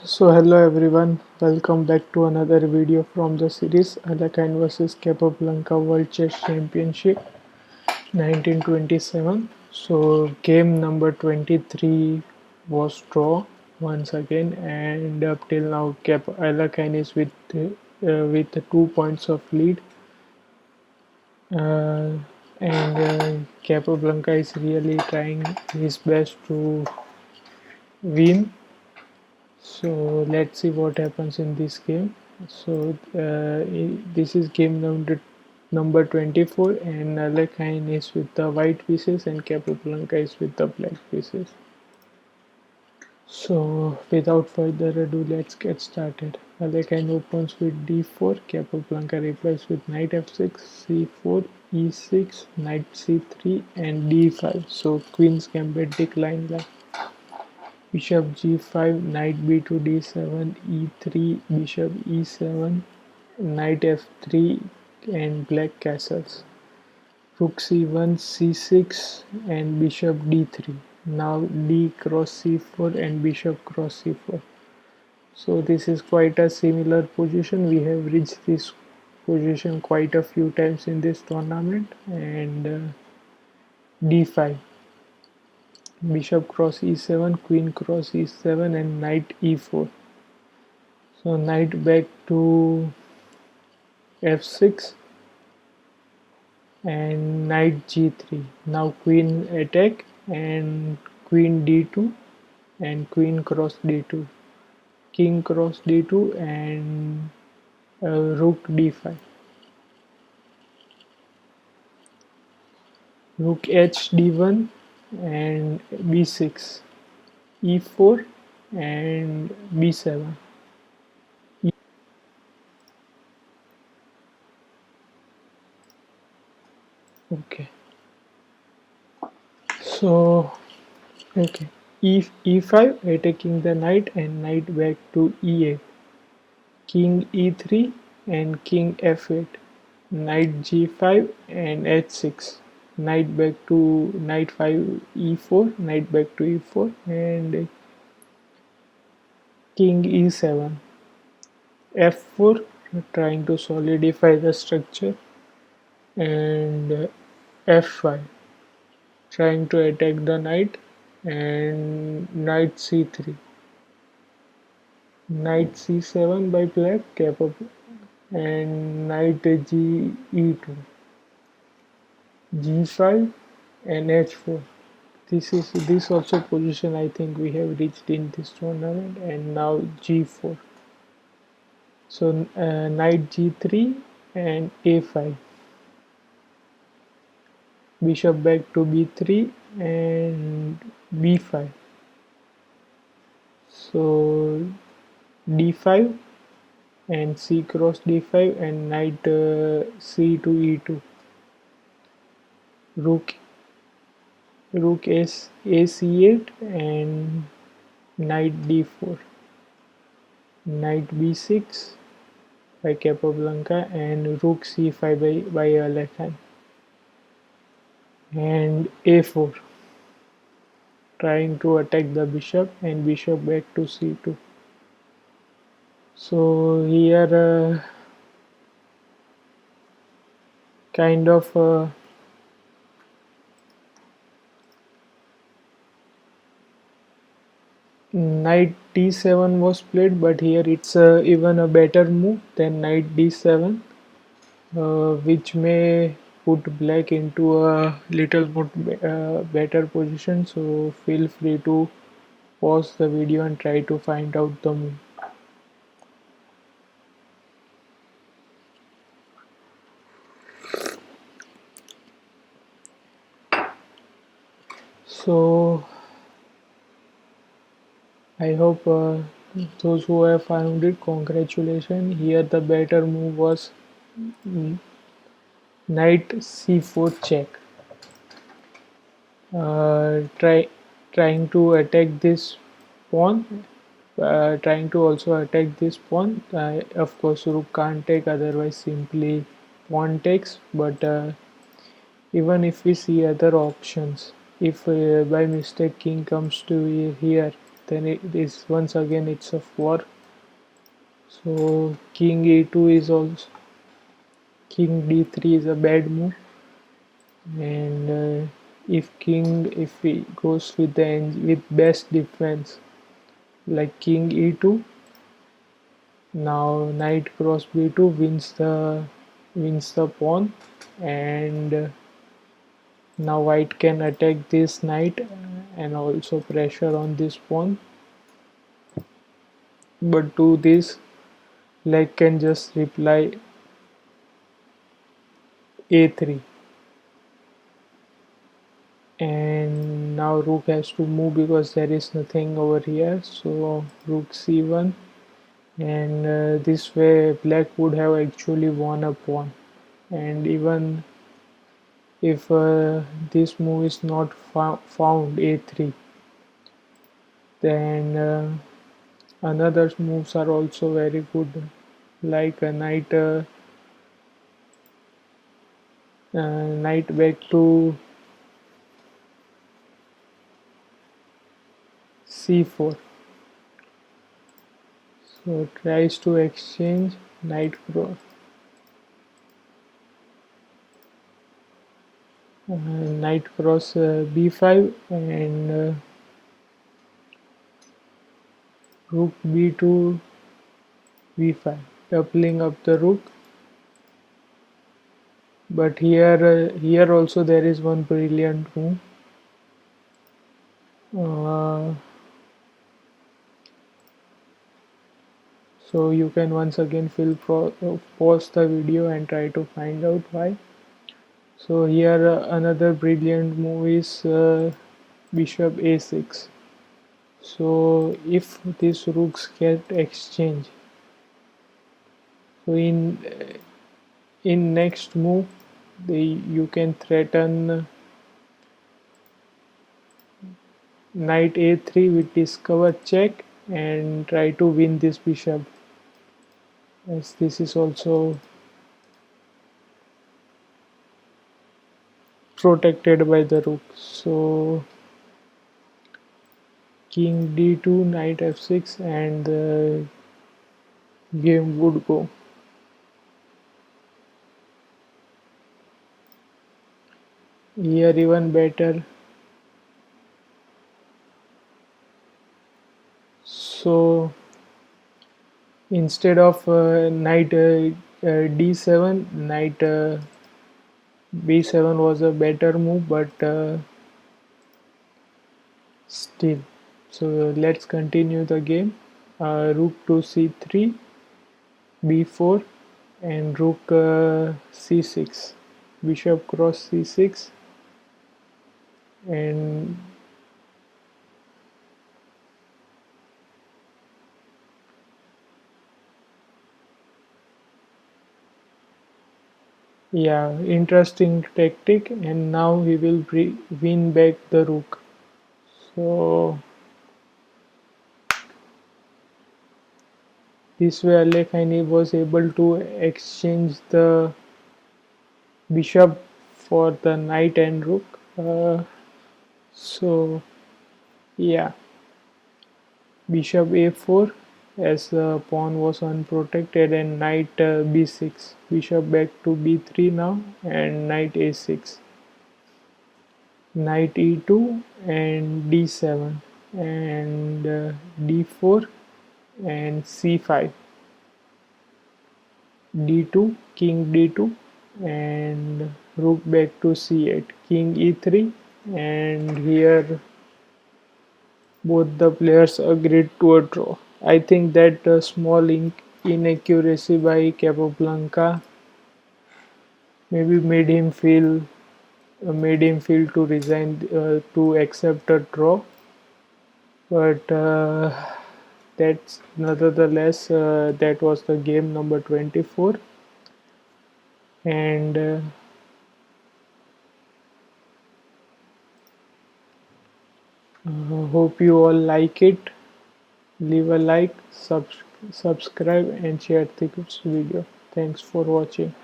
So hello everyone, welcome back to another video from the series Alekhine vs Capablanca World Chess Championship 1927. So game number 23 was draw once again, and up till now Alekhine is with 2 points of lead, uh, and Capablanca is really trying his best to win. So let's see what happens in this game. So this is game number 24, and Alekhine is with the white pieces and Capablanca is with the black pieces. So without further ado, let's get started. Alekhine opens with d4, Capablanca replies with knight f6, c4, e6, knight c3, and d5. So Queen's Gambit decline line. Bishop g5, knight b2 d7, e3, bishop e7, knight f3, and black castles. Rook c1, c6, and bishop d3. Now d cross c4 and bishop cross c4. So this is quite a similar position. We have reached this position quite a few times in this tournament. And d5. Bishop cross e7, queen cross e7, and knight e4. So knight back to f6 and knight g3. Now queen attack and queen d2 and queen cross d2, king cross d2, and rook d5, rook h d1 and b6, e4, and b7. Okay, so okay, e5 attacking the knight and knight back to e8, king e3 and king f8, knight g5 and h6, knight back to knight 5 e4, knight back to e4, and king e7, f4, trying to solidify the structure, and f5, trying to attack the knight, and knight c3, knight c7 by black, capable, and knight g e2, g5, and h4. This also position I think we have reached in this tournament. And now g4. So knight g3 and a5, bishop back to b3 and b5. So d5 and c cross d5 and knight c to e2, rook ac8 and knight d4, knight b6 by Capablanca, and rook c5 by Alekhine, and a4, trying to attack the bishop, and bishop back to c2. So here kind of knight d7 was played, but here it's even a better move than knight d7, which may put black into a little bit better position. So feel free to pause the video and try to find out the move. So I hope those who have found it, congratulations. Here the better move was knight c4 check. Trying to attack this pawn, trying to also attack this pawn. Of course rook can't take, otherwise simply pawn takes. But even if we see other options, if by mistake king comes to here, then it is once again it's a 4. So king e2 is also, king d3 is a bad move, and if he goes with with best defense like king e2, now knight cross b2 wins the pawn, and now white can attack this knight and also pressure on this pawn, but to this leg can just reply a3, and now rook has to move because there is nothing over here, so rook c1, and this way black would have actually won a pawn. And even if this move is not found a3, then another moves are also very good, like a knight back to c4. So tries to exchange knight cross b5, and rook b2 v5, doubling up the rook. But here also there is one brilliant move. Uh, so you can once again pause the video and try to find out why. So here another brilliant move is bishop a6. So if these rooks get exchanged, so in next move you can threaten knight a3 with discover check and try to win this bishop, as this is also protected by the rook. So king d2, knight f6, and the game would go. Here even better. So instead of knight d7, knight b7 was a better move, but still. So let's continue the game. Rook to c3, b4, and rook c6, bishop cross c6, and yeah, interesting tactic. And now he will win back the rook. So this way Alekhine was able to exchange the bishop for the knight and rook. So yeah, bishop a4 as the pawn was unprotected, and knight b6, bishop back to b3 now, and knight a6, knight e2, and d7, and d4, and c5, d2, king d2, and rook back to c8, king e3, and here both the players agreed to a draw. I think that small inaccuracy by Capablanca maybe made him feel to resign, to accept a draw, but that's nevertheless that was the game number 24, and hope you all like it. Leave a like, subscribe, and share this video. Thanks for watching.